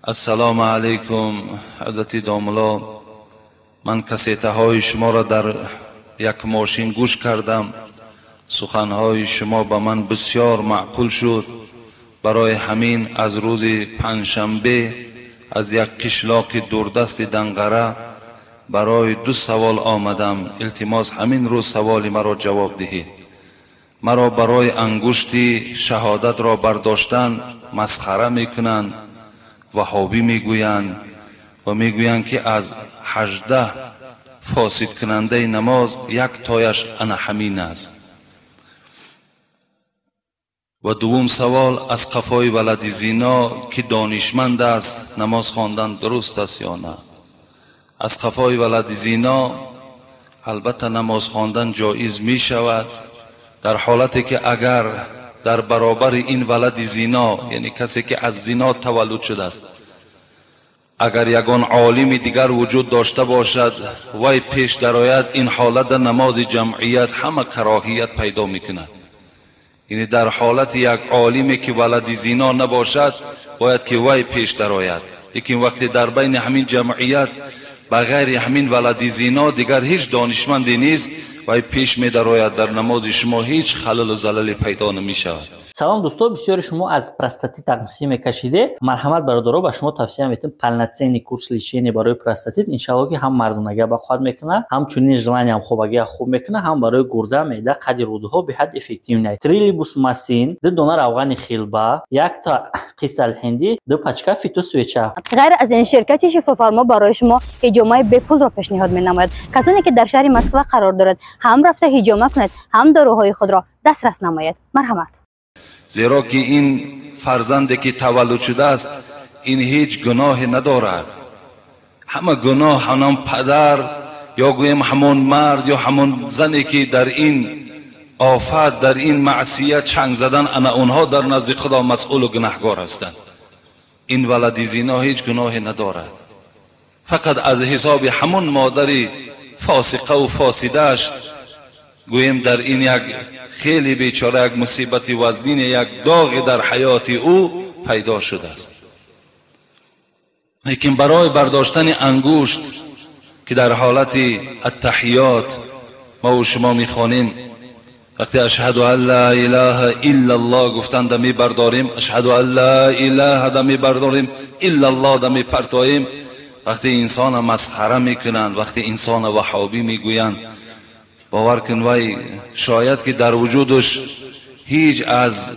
السلام علیکم حضرت داملا. من کسیته های شما را در یک ماشین گوش کردم. سخن های شما به من بسیار معقول شد. برای همین از روز پنجشنبه از یک قشلاق دوردست دنقره برای 2 سوال آمدم. التماس همین روز سوال مرا جواب دهید. مرا برای انگشتی شهادت را برداشتن مسخره میکنند، وهابی میگویند و میگویند که از 18 فاسد کننده نماز 1 تایش انا همین است. و دوم سوال از قفای ولد زینا که دانشمند است نماز خواندن درست است یا نه؟ از قفای ولد زینا البته نماز خواندن جایز می شود در حالتی که اگر در برابر این ولد زینا، یعنی کسی که از زینا تولد شده است، اگر یگان عالم دیگر وجود داشته باشد وی پیش درآید، این حالت در نماز جمعیت همه کراهیت پیدا میکند. یعنی در حالت یک عالمی که ولد زینا نباشد باید که وی پیش درآید، لیکن وقتی در بین همین جمعیت بغیر همین ولد زینا دیگر هیچ دانشمندی نیست وی پیش می درآید، در نماز شما هیچ خلل و زللی پیدا نمی شود. سلام دوستو، بسیاری شما از پروستاتیت تقسیم میکشیده. مرحمت برادرها، به شما توصیه میتونم полноценный курс лечения برای پروستاتیت. انشالله که هم مردانگی به خود میکنه، همچنین желание هم خوبگی خوب میکنه، هم برای گرده، معده، قد رودها به حد افکتیو نه. تریلیبوس ماسین، 2 دانه روغن خیلبا، 1 تا قیصل هندی، 2 پاچکا فیتو سویچا. غیر از این شرکت شفافارما برای شما هجامه به پول را پیشنهاد می‌نماید. کسانی که در شهر مسکو قرار دارد هم رفته هجامه کنند، هم داروهای خود را دسترس نماید. مرحمت. زیرا که این فرزندی که تولد شده است این هیچ گناهی ندارد. همه گناه همون پدر یا گویم همون مرد یا همون زنی که در این آفت، در این معصیت چنگ زدن، انا اونها در نزد خدا مسئول و گناهگار هستند. این ولد زینا هیچ گناهی ندارد، فقط از حساب همون مادری فاسقه و فاسدهش گویم در این یک خیلی بیچاره یک مصیبت وزنین، یک داغ در حیات او پیدا شده است. لیکن برای برداشتن انگشت که در حالت التحیات ما و شما میخوانیم، وقتی اشهد ان لا اله الا الله گفتن دمی برداریم، اشهد ان لا اله دمی برداریم، الا الله دمی پرتاییم. وقتی انسان مسخره میکنن، وقتی انسان وهابی میگویند، باور کن وای شاید که در وجودش هیچ از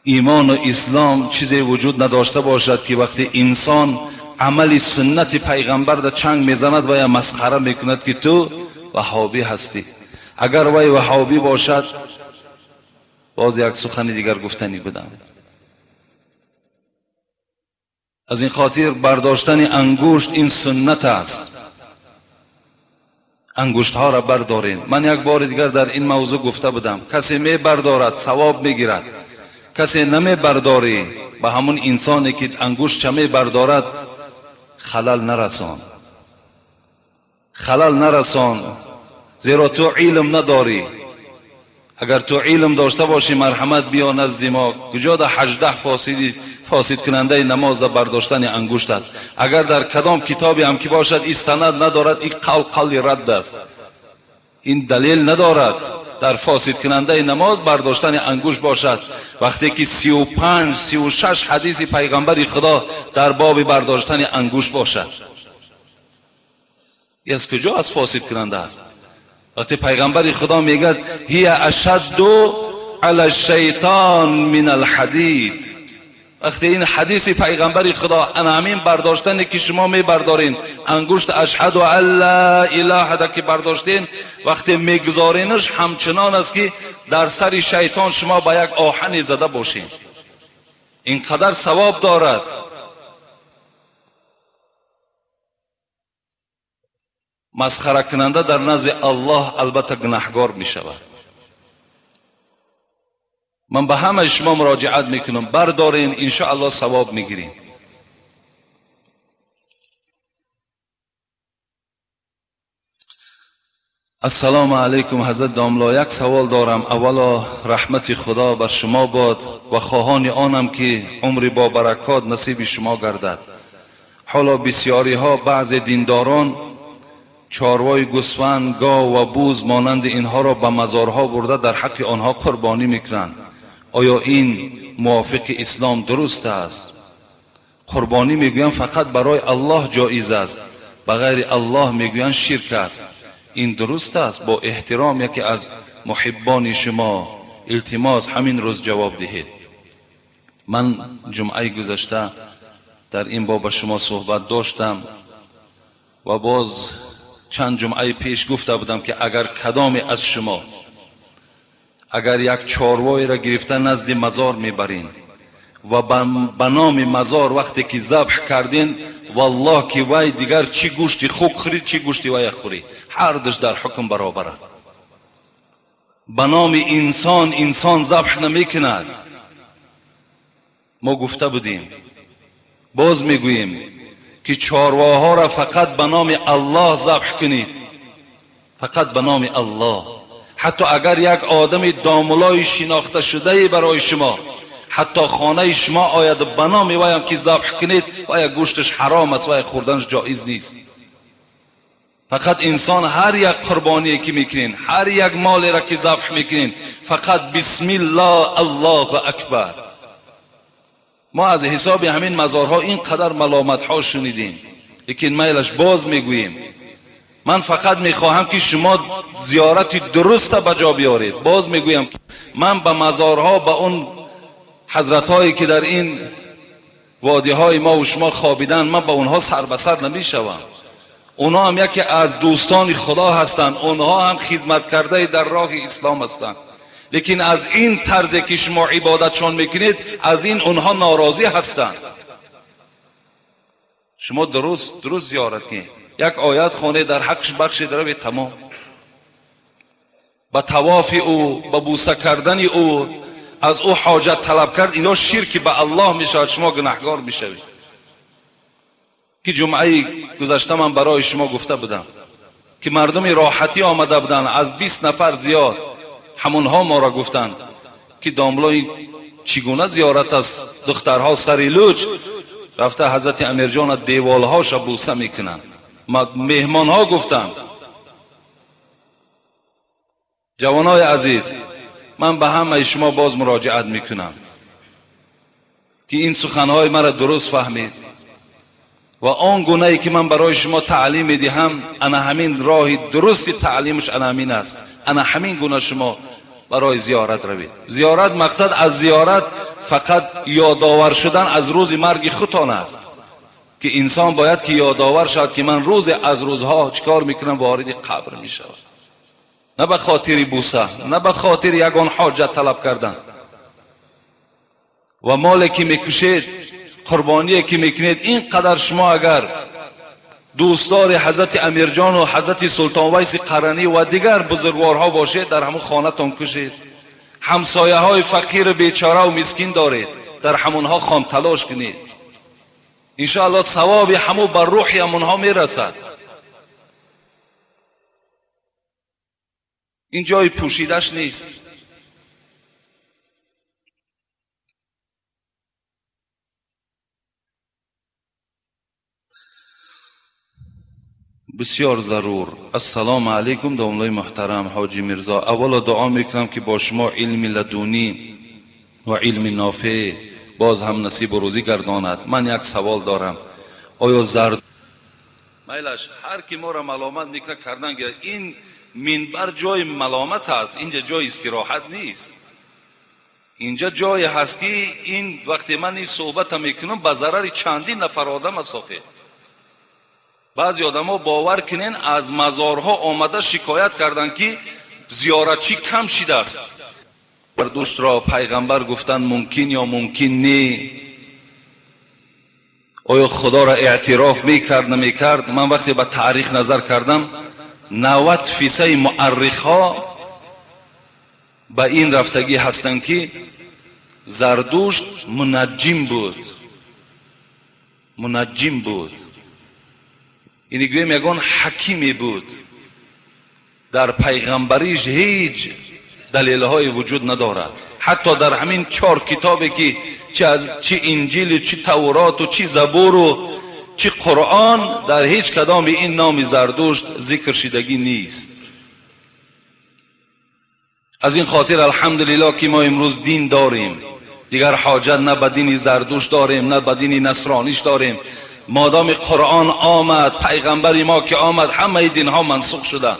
ایمان و اسلام چیزی وجود نداشته باشد که وقتی انسان عمل سنت پیغمبر در چنگ میزند و یا مسخره میکند که تو وهابی هستی. اگر وای وهابی باشد باز یک سخن دیگر گفتنی بدم. از این خاطر برداشتن انگشت این سنت است. انگشت ها را بردارین. من یک بار دیگر در این موضوع گفته بودم، کسی می بردارد ثواب میگیرد، کسی نمی برداری به همون انسانی که انگشت چه می بردارد خلل نرسان، خلل نرسان، زیرا تو علم نداری. اگر تو علم داشته باشی مرحمت بیا نزد ما. کجا در 18 فاسد کننده نماز در برداشتن انگشت است؟ اگر در کدام کتابی هم که باشد این سند ندارد، این قول رد است، این دلیل ندارد در فاسد کننده نماز برداشتن انگشت باشد. وقتی که 35 36 حدیث پیغمبر خدا در باب برداشتن انگشت باشد، این از کجا از فاسد کننده است؟ وقتی پیغمبر خدا میگه هی اشد علی الشیطان من الحدید، وقتی این حدیث پیغمبر خدا همین برداشتن که شما میبردارین انگشت اشهد ان لا اله که برداشتین، وقتی میگذارینش همچنان است که در سر شیطان شما با یک آهن زده باشین. اینقدر ثواب دارد. مسخره کننده در نزد الله البته گناهگار می شود. من به همه شما مراجعت میکنم، بردارین ان شاء الله ثواب میگیرین. السلام علیکم حضرت داملا. یک سوال دارم. اولا رحمت خدا بر شما باد و خواهان آنم که عمر با برکات نصیب شما گردد. حالا بسیاری ها بعض دینداران چاروای گوسفند، گاو و بوز مانند اینها را به مزارها برده در حق آنها قربانی میکنند. آیا این موافق اسلام درست است؟ قربانی میگویند فقط برای الله جایز است، بغیر الله میگویند شرک است. این درست است؟ با احترام یکی از محبان شما التماس همین روز جواب دهید. من جمعه گذشته در این باب شما صحبت داشتم و باز چند جمعه پیش گفته بودم که اگر کدام از شما اگر یک چاروای را گرفته نزد مزار میبرین و به نام مزار وقتی که ذبح کردین، والله که وای دیگر چی گوشتی خوک خورید چی گوشتی وای خوری، هر دش در حکم برابره. به نام انسان ذبح نمیکند. ما گفته بودیم، باز میگوییم که چارواها را فقط به نام الله ذبح کنید، فقط به نام الله. حتی اگر یک آدم داملای شناخته شده برای شما حتی خانه شما آید به نام وی هم که ذبح کنید، و یک گوشتش حرام است و خوردنش جایز نیست. فقط انسان هر یک قربانی که میکنین، هر یک مالی را که ذبح میکنین، فقط بسم الله الله اکبر. ما از حساب همین مزارها اینقدر ملامت ها شنیدیم، لیکن میلش باز میگوییم من فقط میخواهم که شما زیارت درست به جا بیارید. باز میگویم من به مزارها، به اون حضرت هایی که در این وادی های ما و شما خوابیدن، من به اونها سر به سر نمیشوم. اونها هم یکی از دوستان خدا هستند، اونها هم خدمت کرده در راه اسلام هستند. لیکن از این طرزی که شما عبادتشان میکنید، از این اونها ناراضی هستند. شما درست زیارت کنید، یک آیت خونه در حقش بخشید روی تمام. با طواف او، با بوسه کردن او، از او حاجت طلب کرد، اینا شرک به الله میشود، شما گناهگار میشوید. که جمعه گذشته من برای شما گفته بودم که مردم راحتی آمده بودن، از 20 نفر زیاد. همونها ما را گفتند که داملای چگونه زیارت از دخترها سری لوچ رفته حضرت امیرجان دیوالهاش بوسه میکنند. مهمان ها گفتند جوانای عزیز، من به همه شما باز مراجعت میکنم که این سخنهای مرا درست فهمید و آن گونه‌ای که من برای شما تعلیم میدهم، انا همین راه درست تعلیمش انا همین است. انا همین گونه شما برای زیارت روید. زیارت، مقصد از زیارت فقط یادآور شدن از روز مرگ خودتان است، که انسان باید که یادآور شد که من روز از روزها چیکار میکنم، وارد قبر میشم. نه به خاطر بوسه، نه به خاطر یگان حاجت طلب کردن. و مالی که میکشید، قربانی که میکنید، اینقدر شما اگر دوستدار حضرت امیرجان و حضرت سلطان ویس قرنی و دیگر بزرگوارها باشید، در همون خانه‌تان کشید. همسایه های فقیر بیچاره و مسکین دارید، در همونها خام تلاش کنید. انشاءالله ثواب همو بر روح همونها میرسد. این جای پوشیدش نیست. بسیار ضرور. السلام علیکم داملای محترم حاجی میرزا. اولا دعا میکنم که با شما علم لدونی و علم نافع باز هم نصیب و روزی گرداند. من یک سوال دارم، آیا زرد میلش هر کی ما را ملامت میکنه کردن گیره، این منبر جای ملامت هست، اینجا جای استراحت نیست. اینجا جای هست که این وقتی من این صحبت میکنم به ضرر چندین نفر آدم است. بعضی آدم ها باور کنین از مزارها آمده شکایت کردن که زیارتچی کم شده است. دوست را پیغمبر گفتن ممکن یا ممکن نه. آیا خدا را اعتراف میکرد نمیکرد؟ من وقتی به تاریخ نظر کردم 90% مورخها به این رفتگی هستند که زردوشت منجم بود. اینی گویم یگان حکیمی بود در پیغمبریش هیچ دلیل‌های وجود ندارد. حتی در همین 4 کتابی که چه انجیل، چه تورات و چه زبور و چه قرآن، در هیچ کدام این نام زردشت ذکر شدگی نیست. از این خاطر الحمدلله که ما امروز دین داریم، دیگر حاجت نه به دین زردشت داریم نه به دین نصرانیش داریم. مادام قرآن آمد، پیغمبر ما که آمد، همه دین ها منسوخ شده.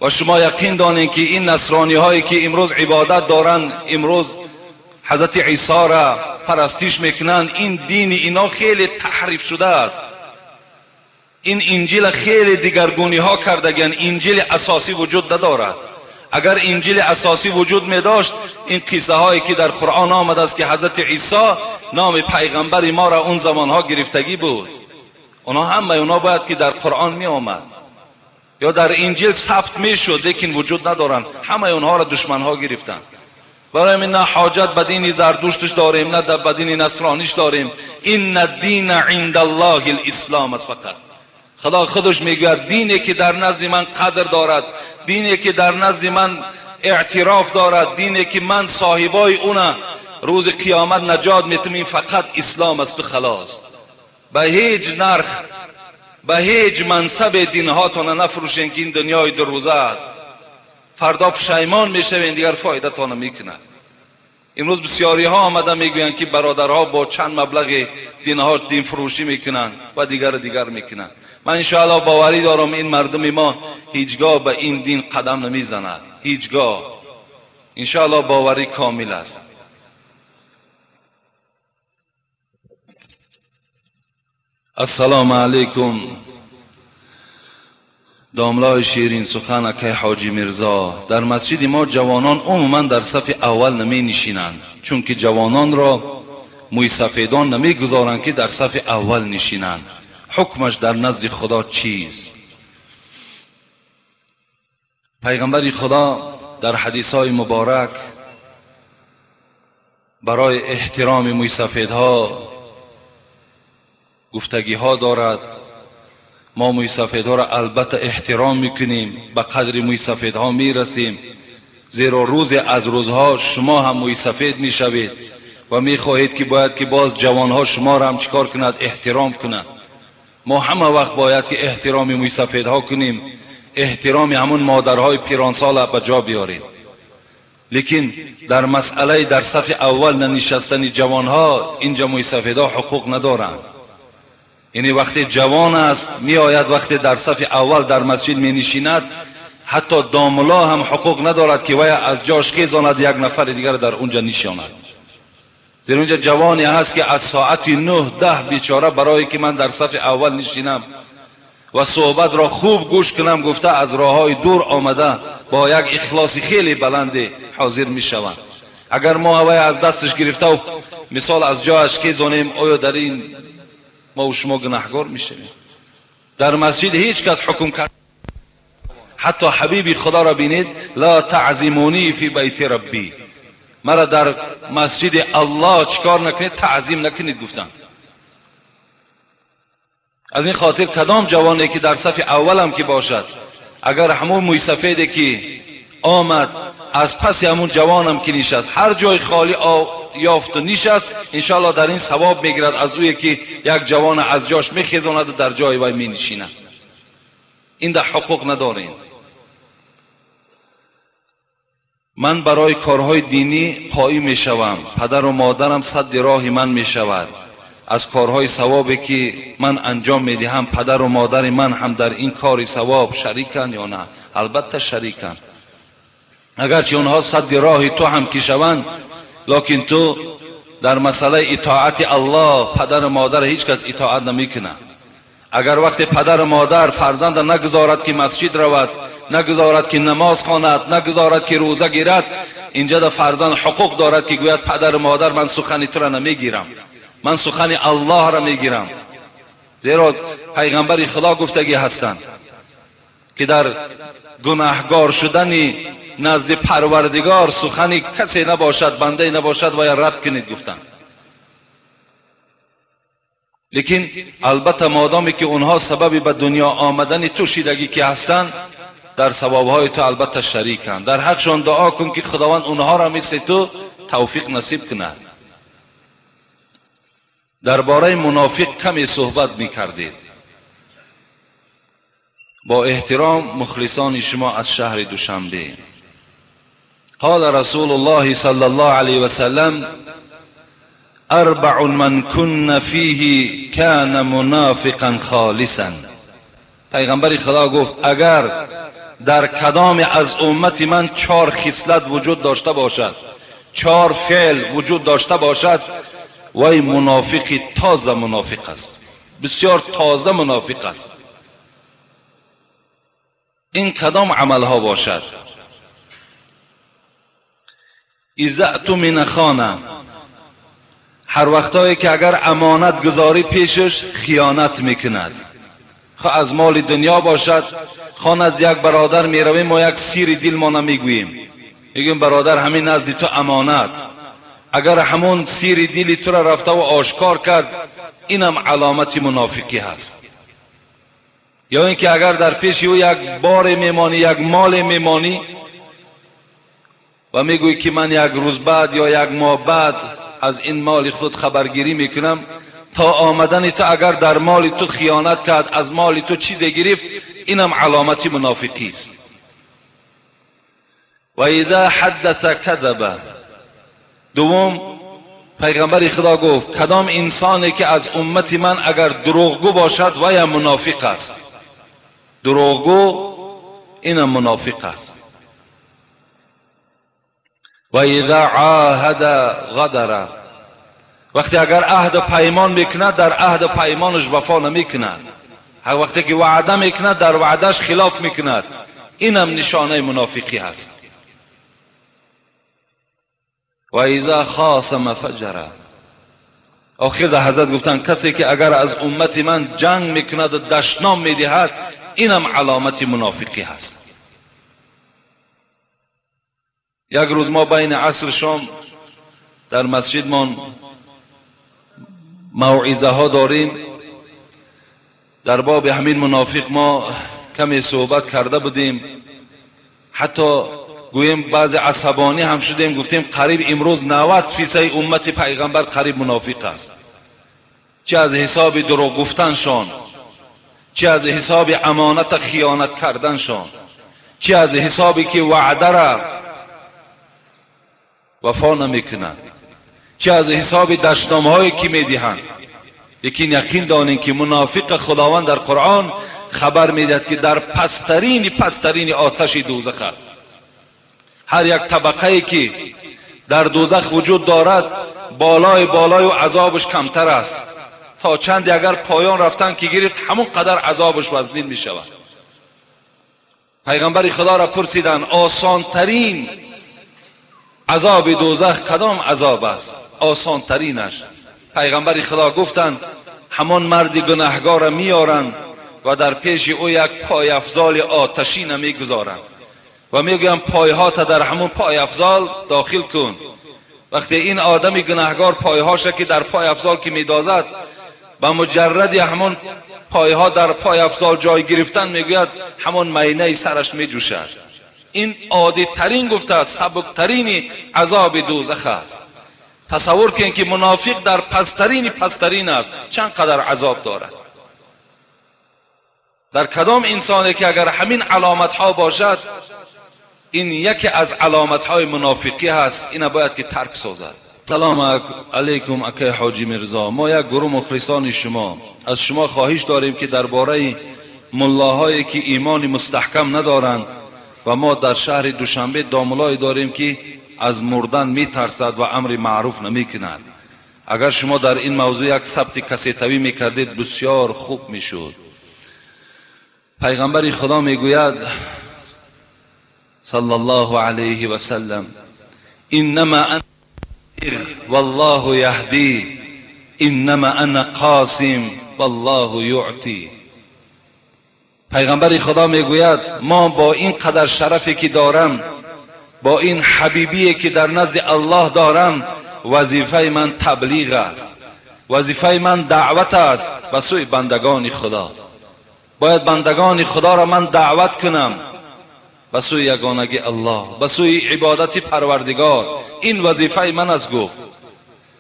و شما یقین دانید که این نصرانی هایی که امروز عبادت دارن، امروز حضرت عیسی را پرستش میکنن، این دین اینا خیلی تحریف شده است. این انجیل خیلی دیگرگونی ها کردگن، انجیل اساسی وجود ندارد. اگر انجیل اساسی وجود می داشت، این قصه هایی که در قرآن آمده است که حضرت عیسی نام پیغمبر ما را اون زمان ها گرفتگی بود، اونا همه اونا باید که در قرآن می آمد یا در انجیل ثبت می شد، لیکن وجود ندارن. همه اونها را دشمن ها گرفتن. برای من نه حاجت به دین زردشتش داریم نه به دین نصرانیش داریم. این الدین عند الله الاسلام است. فقط خدا خودش میگه دینی که در نزد من قدر دارد، دینی که در نزد من اعتراف دارد، دینی که من صاحبای اون روز قیامت نجات میتونم، فقط اسلام است و خلاص. به هیچ نرخ، به هیچ منصب دین هاتون نفروشین که این دنیای 2 روزه است. فردا پشیمان میشوین، دیگر فایده تان نمیکنه. امروز بسیاری ها آمده میگویند که برادرها با چند مبلغ دین ها دین فروشی میکنن و دیگر میکنن. من انشاءالله باوری دارم این مردم ما هیچگاه به این دین قدم نمیزند، هیچگاه. انشاءالله باوری کامل است. السلام علیکم. داملای شیرین سخن اکای حاجی میرزا. در مسجد ما جوانان عموما در صف اول نمی نشینند، چون که جوانان را موی سفیدان نمی گذارند که در صف اول نشینند. حکمش در نزد خدا چیست؟ پیغمبر خدا در حدیث های مبارک برای احترام موی سفیدها گفتگی ها دارد. ما موی سفیدها را البته احترام میکنیم، به قدر موی سفیدها میرسیم، زیرا روز از روزها شما هم موی سفید میشوید و میخواهید که باید که باز جوانها شما را هم چیکار کند؟ احترام کنند. ما همه وقت باید که احترام موی سفیدها کنیم، احترام همون مادرهای پیرانسال به جا بیاریم. لیکن در مسئله در صف اول ننشستن جوانها، اینجا موی سفیدها حقوق ندارند. یعنی وقتی جوان است می آید، وقتی در صف اول در مسجد می نشیند، حتی داملا هم حقوق ندارد که وی از جاش خیزاند یک نفر دیگر در اونجا نشاند. زیرا اونجا جوانی هست که از ساعت 9-10 بیچاره برای که من در صف اول نشینم و صحبت را خوب گوش کنم گفته از راه های دور آمده با یک اخلاص خیلی بلند حاضر می شوند. اگر ما وی از دستش گرفته و مثال از جاش خیزانیم، آیا در این ما و شما گناهگار میشویم؟ در مسجد هیچ کس حکم کرد. حتی حبیب خدا را بینید، لا تعظیمونی فی بیت ربی، مرا در مسجد الله چیکار نکنید؟ تعظیم نکنید گفتن. از این خاطر کدام جوانی که در صف اولم که باشد، اگر همون موی سفیدی که آمد از پس همون جوانم که نشست هر جای خالی یافت و نشست، انشاءالله در این ثواب میگیرد از اوی که یک جوان از جاش میخیزاند در جای وی می نشیند. این در حقوق ندارین. من برای کارهای دینی قائم میشوم، پدر و مادرم صد راه من میشود. از کارهای ثوابی که من انجام میدهم پدر و مادر من هم در این کار ثواب شریکن یا نه؟ البته شریکن. اگرچه اونها صد راه تو هم کشوند، لکن تو در مسئله اطاعت الله پدر و مادر هیچ کس اطاعت نمیکنه. اگر وقت پدر و مادر فرزند نگذارد که مسجد رود، نگذارد که نماز خواند، نگذارد که روزه گیرد، اینجا در فرزند حقوق دارد که گوید پدر و مادر من سخن تو را نمیگیرم، من سخن الله را میگیرم. زیرا پیغمبر خدا گفتگی هستند که در گناهگار شدن نزد پروردگار سخنی کسی نباشد، بنده نباشد و یا رد کنید گفتند. لیکن البته مادامی که اونها سبب به دنیا آمدن تو شیدگی که هستند، در ثوابهای تو البته شریکند. در حقشان دعا کن که خداوند اونها را مثل تو توفیق نصیب کند. درباره منافق کمی صحبت می‌کردید. با احترام مخلصان شما از شهر دوشنبه. قال رسول الله صلی الله علیه و سلم: اربع من کن فیه کان منافقا خالصا. پیغمبر خدا گفت اگر در کدام از امت من 4 خصلت وجود داشته باشد، 4 فعل وجود داشته باشد، وای منافقی تازه منافق است، بسیار تازه منافق است. این کدام عمل ها باشد؟ اذا اؤتمن خان، هر وقتایی که اگر امانت گذاری پیشش خیانت میکند. خواه از مال دنیا باشد، خواه از یک برادر میرویم ما یک سیر دل ما نمیگوییم، میگیم برادر همین نزد تو امانت، اگر همون سیر دلی تو را رفته و آشکار کرد، اینم علامت منافقی هست. یا اینکه اگر در پیش او یک بار میمانی، یک مال میمانی و میگویی که من یک روز بعد یا یک ماه بعد از این مال خود خبرگیری میکنم، تا آمدن تو اگر در مال تو خیانت کرد، از مال تو چیزی گرفت، اینم علامت منافقی است. و اذا حدث کذب. دوم پیغمبر خدا گفت کدام انسانی که از امت من اگر دروغگو باشد وی منافق است. دروغگو اینم منافق است. و اذا عاهد غدر. وقتی اگر عهد و پیمان میکند در عهد و پیمانش وفا نمیکند. هر وقتی که وعده میکند در وعدهش خلاف میکند. اینم نشانه منافقی هست. و اذا خاصم فجر. آخر در حضرت گفتن کسی که اگر از امت من جنگ میکند و دشنام میدهد، اینم علامت منافقی هست. یک روز ما بین عصر شام در مسجد ما موعظه ها داریم. در باب همین منافق ما کمی صحبت کرده بودیم، حتی گویم بعض عصبانی هم شدیم، گفتیم قریب امروز 90% امت پیغمبر قریب منافق است. چه از حساب دروغ گفتنشان، چه از حساب امانت خیانت کردنشان، چه از حسابی که وعده را وفا نمیکنند، چه از حساب دشنامهایی که میدهند. لیکن یقین دانید که منافق خداوند در قرآن خبر میدهد که در پسترین آتش دوزخ است. هر یک طبقه که در دوزخ وجود دارد بالای و عذابش کمتر است. تا چند اگر پایان رفتن که گرفت همون قدر عذابش وزنین می شود. پیغمبر خدا را پرسیدن آسان ترین عذاب دوزخ کدام عذاب است؟ آسان ترینش. پیغمبر خدا گفتند همان مرد گناهگار را میارند و در پیش او یک پای افضال آتشین میگذارند و میگویند پایهات در همون پای افضال داخل کن. وقتی این آدم گناهگار پایهاش که در پای افضال که میدازد، با مجرد همون پایها در پای افضال جای گرفتن میگوید همون مینه سرش میجوشد. این عادی ترین گفته است، سبک ترین عذاب دوزخ است. تصور کن که منافق در پسترین است، چند قدر عذاب دارد. در کدام انسانی که اگر همین علامت ها باشد، این یکی از علامت های منافقی هست. این باید که ترک سازد. سلام علیکم اکای حاجی مرزا. ما یک گروه مخلصان شما از شما خواهش داریم که درباره ملاهایی که ایمان مستحکم ندارند و ما در شهر دوشنبه داملای داریم که از مردن میترسد و امر معروف نمیکند. اگر شما در این موضوع یک ثبت کسیتوی میکردید بسیار خوب میشد. پیغمبر خدا میگوید صلی الله علیه و سلم انما انا والله یهدی انما انا قاسم والله یعطی. پیغمبر خدا میگوید ما با این قدر شرفی که دارم، با این حبیبی که در نزد الله دارم، وظیفه من تبلیغ است، وظیفه من دعوت است به سوی بندگان خدا. باید بندگان خدا را من دعوت کنم به سوی یگانگی الله، به سوی عبادت پروردگار. این وظیفه من است گفت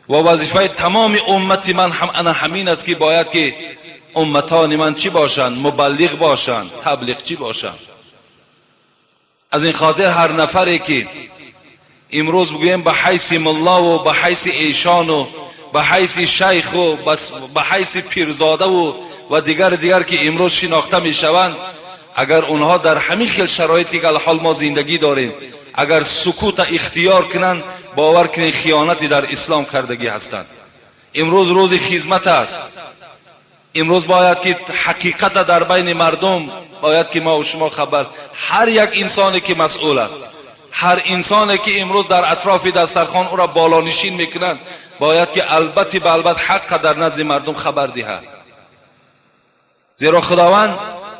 و وظیفه تمام امت من هم انا همین است که باید که امتان من چی باشند؟ مبلغ باشند، تبلیغچی باشند. از این خاطر هر نفری که امروز بگویم به حیث ملا و به حیث ایشان و به حیث شیخ و به حیث پیرزاده و دیگر که امروز شناخته می شوند، اگر اونها در همین خیل شرایطی که الحال ما زندگی داریم اگر سکوت اختیار کنند، باور کنید خیانتی در اسلام کردگی هستند. امروز روز خدمت است. امروز باید که حقیقت در بین مردم باید که ما و شما خبر، هر یک انسانی که مسئول است، هر انسانی که امروز در اطراف دسترخوان او را بالانشین میکنند، باید که البته به البته حق در نزد مردم خبر دهد. زیرا خداوند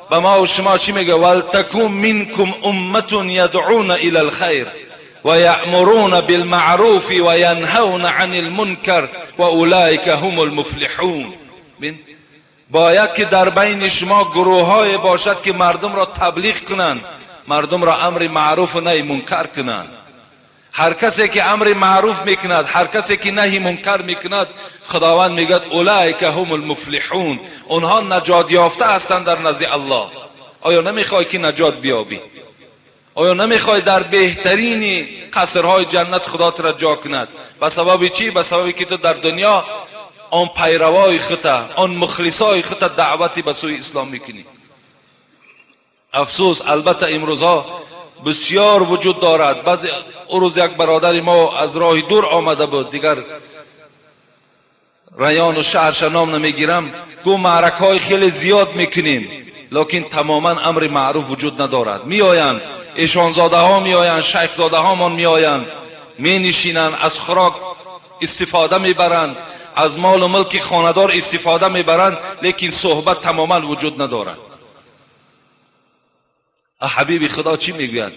به ما و شما چی میگه؟ ولتکن منکم امه یدعون الی الخیر و یأمرون بالمعروف و ینهون عن المنکر و اولئک هم المفلحون. باید که در بین شما گروه‌های باشد که مردم را تبلیغ کنند، مردم را امر معروف و نهی منکر کنند. هر کسی که امر معروف میکند، هر کسی که نهی منکر میکند، خداوند میگه اولئک هم المفلحون، اونها نجات یافته هستند در نزد الله. آیا نمیخوای که نجات بیابی؟ آیا نمیخوای در بهترین قصرهای جنت خدا را جا کند؟ به سبب چی؟ به سببی که تو در دنیا آن پیروای خودت، آن مخلصای خودت دعوتی به سوی اسلام میکنی. افسوس البته امروزها بسیار وجود دارد. بعضی روز یک برادر ما از راه دور آمده بود، دیگر ریان و شهرش نام نمیگیرم، گو معرکهای خیلی زیاد میکنیم لیکن تماما امر معروف وجود ندارد. میآیند ایشانزاده ها، میآیند شیخ زاده ها من میآیند، می نشینند، از خوراک استفاده میبرند، از مال و ملک خاندار استفاده میبرند، لیکن صحبت تماما وجود ندارد. حبیب خدا چی میگوید؟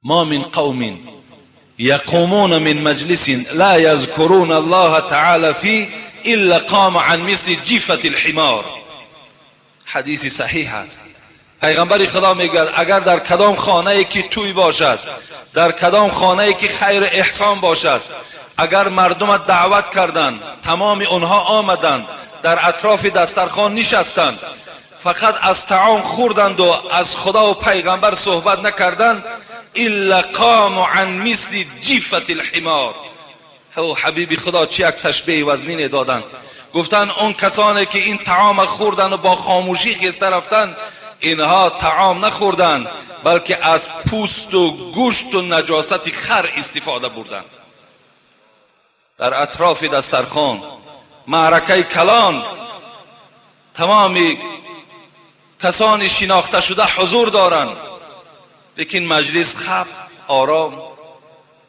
ما من قوم یقومون من مجلس لا یذکرون الله تعالی فی الا قام عن مثل جیفة الحمار. حدیث صحیح است. پیغمبر خدا میگوید اگر در کدام خانه‌ای که توی باشد، در کدام خانه‌ای که خیر احسان باشد، اگر مردم دعوت کردند، تمام اونها آمدند، در اطراف دسترخوان نشستند، فقط از طعام خوردند و از خدا و پیغمبر صحبت نکردند، الا قام عن مثل جیفة الحمار. او حبیب خدا چه یک تشبیه وزنین دادند. گفتند اون کسانی که این طعام خوردند و با خاموشی خسته رفتند، اینها طعام نخوردند بلکه از پوست و گوشت و نجاست خر استفاده بردند. در اطراف دسترخوان معرکه کلان، تمامی کسانی شناخته شده حضور دارند، لیکن مجلس خفت، آرام،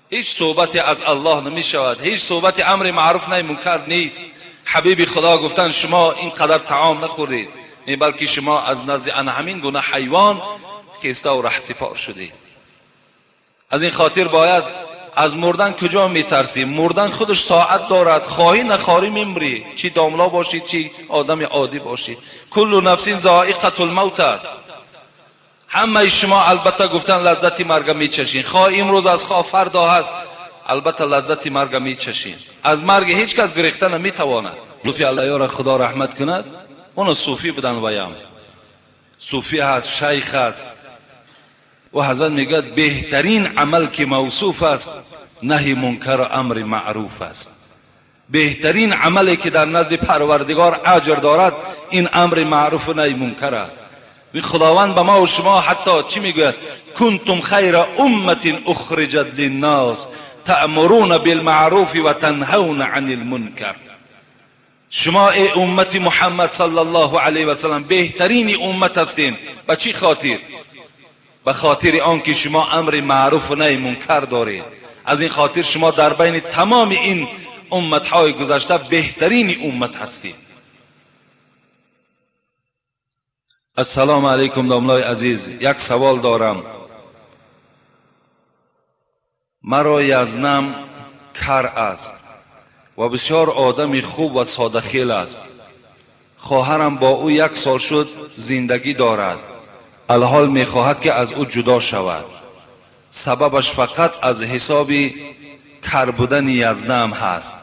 هیچ صحبتی از الله نمی شود، هیچ صحبت امر معروف نهی منکر نیست. حبیب خدا گفتن شما اینقدر طعام نخوردید بلکه شما از نزد آن همین گونه حیوان خسته و رهسپار شدید. از این خاطر باید از مردن کجا میترسیم؟ مردن خودش ساعت دارد، خواهی نخواهی میمیری، چی داملا باشی چی آدم عادی باشی. کل نفس ذائقة الموت است. همه شما البته گفتن لذت مرگ میچشین، خواه امروز از خواه فردا هست، البته لذت مرگ میچشین. از مرگ هیچ کس گریخته نمیتواند. لطفی الله یار خدا رحمت کند، اون صوفی بودن، ویم صوفی هست، شیخ هست و حضرت میگه بهترین عمل که موصوف است نهی منکر و امر معروف است. بهترین عملی که در نزد پروردگار اجر دارد این امر معروف و نهی منکر است. خداوند به ما و شما حتی چی میگه؟ کنتم خیر امه اخرجت للناس تأمرون بالمعروف و تنهون عن المنکر. شما ای امت محمد صلی الله علیه و سلم بهترین امت هستین. به چی خاطر؟ به خاطر آنکه شما امر معروف و نهی منکر دارید. از این خاطر شما در بین تمام این امتهای گذشته بهترین امت هستید. السلام علیکم داملای عزیز، یک سوال دارم. مرا یزنم کر است و بسیار آدم خوب و ساده خیل است. خواهرم با او 1 سال شد زندگی دارد. الحال میخواهد که از او جدا شود. سببش فقط از حساب کر بودن یزدان هست.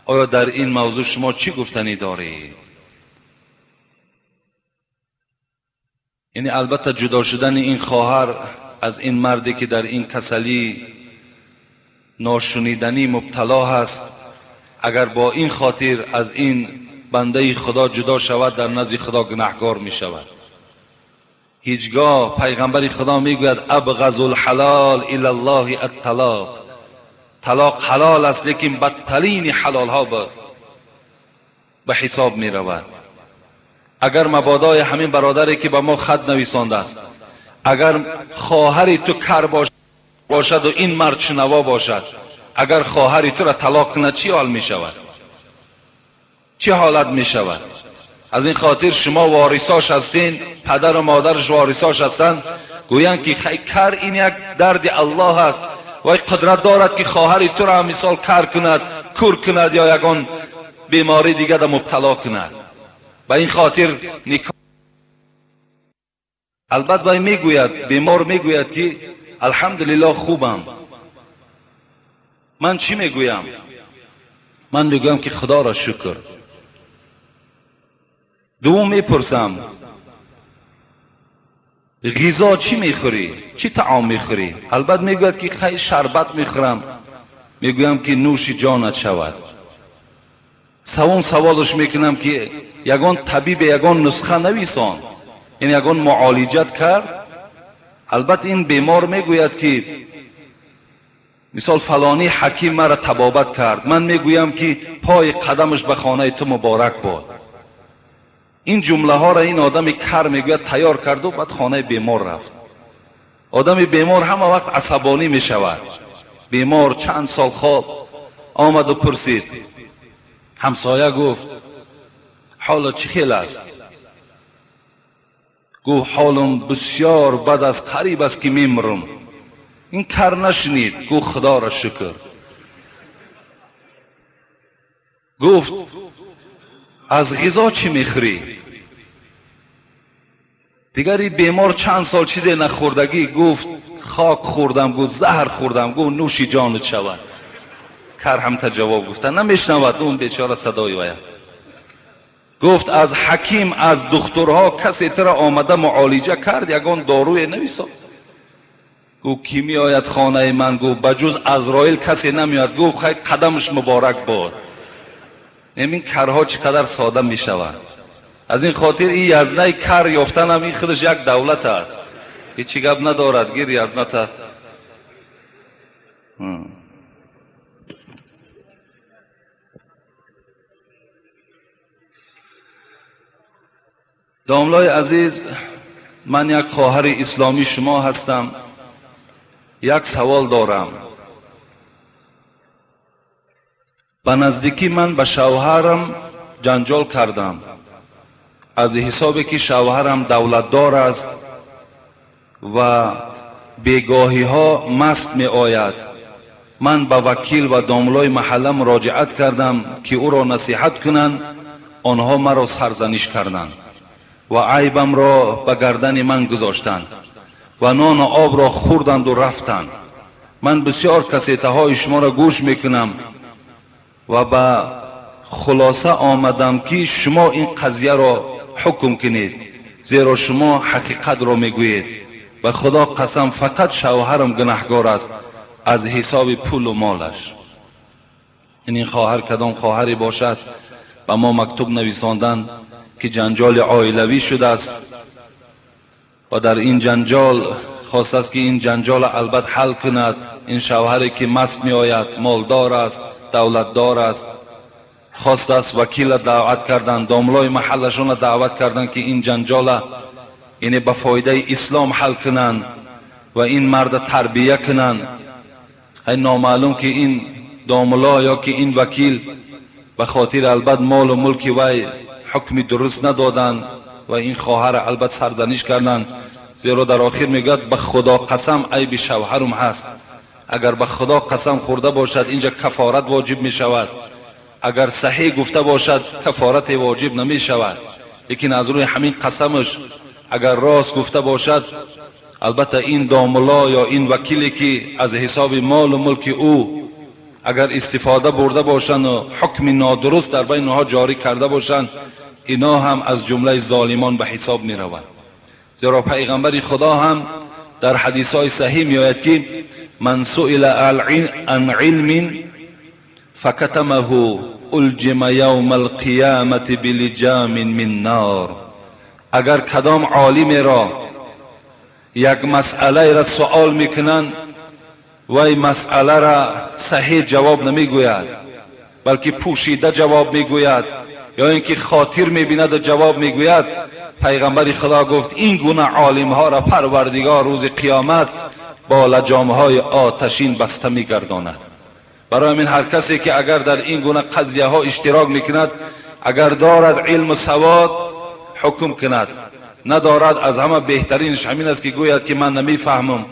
آیا در این موضوع شما چی گفتنی دارید؟ یعنی البته جدا شدن این خواهر از این مردی که در این کسلی ناشنیدنی مبتلا هست، اگر با این خاطر از این بنده خدا جدا شود، در نزد خدا گناهکار می شود. هیچگاه پیغمبر خدا می گوید ابغض الحلال الی الله الطلاق. طلاق حلال است لیکن بدترین حلال ها به حساب می رود. اگر مبادای همین برادری که به ما خط نویسانده است، اگر خواهری تو کر باشد و این مرد شنوا باشد، اگر خواهری تو را طلاق کنه چی حال می شود؟ چه حالت می شود؟ از این خاطر شما وارثاش هستین، پدر و مادرش وارثاش هستند، گویند که خیلی کر این یک درد الله است و قدرت دارد که خواهری تو را مثال کر کند، کور کند یا یگان بیماری دیگر را مبتلا کند. به این خاطر نکاح. البته میگوید بیمار میگوید که الحمدلله خوبم. من چی میگویم؟ من میگویم که خدا را شکر. دوم میپرسم غذا چی میخوری؟ چی طعام میخوری؟ البته میگوید که خیلی شربت میخورم. میگویم که نوش جانت شود. سوم سوالش میکنم که یگان طبیب یگان نسخه نویسان، یعنی یگان معالجت کرد؟ البته این بیمار میگوید که مثال فلانی حکیم مرا طبابت کرد. من میگویم که پای قدمش به خانه تو مبارک باد. این جمله ها را این آدم کر میگوید تیار کرد و بعد خانه بیمار رفت. آدم بیمار همه وقت عصبانی میشود. بیمار چند سال خواب آمد و پرسید، همسایه گفت حالا چی خیل است؟ گفت حالم بسیار بد است، قریب است که میمرم. این کر نشنید، گفت خدا را شکر. گفت از غذا چی میخوری؟ دیگری بیمار چند سال چیزی نخوردگی گفت خاک خوردم، گفت زهر خوردم، گفت نوش جانت شود. کر هم تا جواب گفتن نمیشنود اون بیچاره صدای ویا. گفت از حکیم از دکترها کسی ترا آمده معالجه کرد، یگان داروی نویساد؟ گفت کی می آید خانه من؟ گفت بجز عزرائیل کسی نمیاد. گفت خیلی قدمش مبارک باد. این کرها چقدر ساده می شود. از این خاطر این یزنه کر یافتن هم این خودش یک دولت است، هیچی گپ ندارد. گیر یزنه داملای عزیز، من یک خواهر اسلامی شما هستم. یک سوال دارم. به نزدیکی من به شوهرم جنجال کردم از حسابی که شوهرم دولتدار است و بیگاهی ها مست می آید. من به وکیل و داملای محله مراجعت کردم که او را نصیحت کنند. آنها مرا سرزنش کردند و عیبم را به گردن من گذاشتند و نان و آب را خوردند و رفتند. من بسیار کسیته های شما را گوش میکنم و به خلاصه آمدم که شما این قضیه را حکم کنید، زیرا شما حقیقت را میگویید. به خدا قسم فقط شوهرم گناهکار است از حساب پول و مالش. این خواهر کدام خواهری باشد به ما مکتوب نویساندند که جنجال عائلوی شده است و در این جنجال خواست است که این جنجال البته حل کند. این شوهری که مست می آید، مالدار است، دولتدار است، خواست است وکیل دعوت کردند، داملای محلشون دعوت کردند که این جنجال یعنی به فایده اسلام حل کنند و این مرد تربیه کنند. این نامعلوم که این داملا یا که این وکیل به خاطر البته مال و ملک وی حکمی درست ندادند و این خواهر البته سرزنش کردند. زیرا در آخر میگوید به خدا قسم عیب شوهرم هست. اگر به خدا قسم خورده باشد اینجا کفارت واجب می شود. اگر صحیح گفته باشد کفارت واجب نمی شود. لیکن از روی همین قسمش اگر راست گفته باشد، البته این داملا یا این وکیلی که از حساب مال و ملک او اگر استفاده برده باشند و حکم نادرست در بین آنها جاری کرده باشند، اینا هم از جمله ظالمان به حساب می روند. زیرا پیغمبر خدا هم در حدیث های صحیح می آید که من سئل عن علم فکتمه الجم یوم القیامت بلجام من نار. اگر کدام عالم را یک مسئله را سوال میکنند و این مسئله را صحیح جواب نمیگوید، بلکه پوشیده جواب میگوید یا اینکه خاطر میبیند و جواب میگوید، پیغمبر خدا گفت این گونه عالم ها را پروردگار روز قیامت با لجام های آتشین بسته میگرداند. برای من هر کسی که اگر در این گونه قضیه ها اشتراک میکند، اگر دارد علم و سواد حکم کند، ندارد از همه بهترینش همین است که گوید که من نمیفهمم،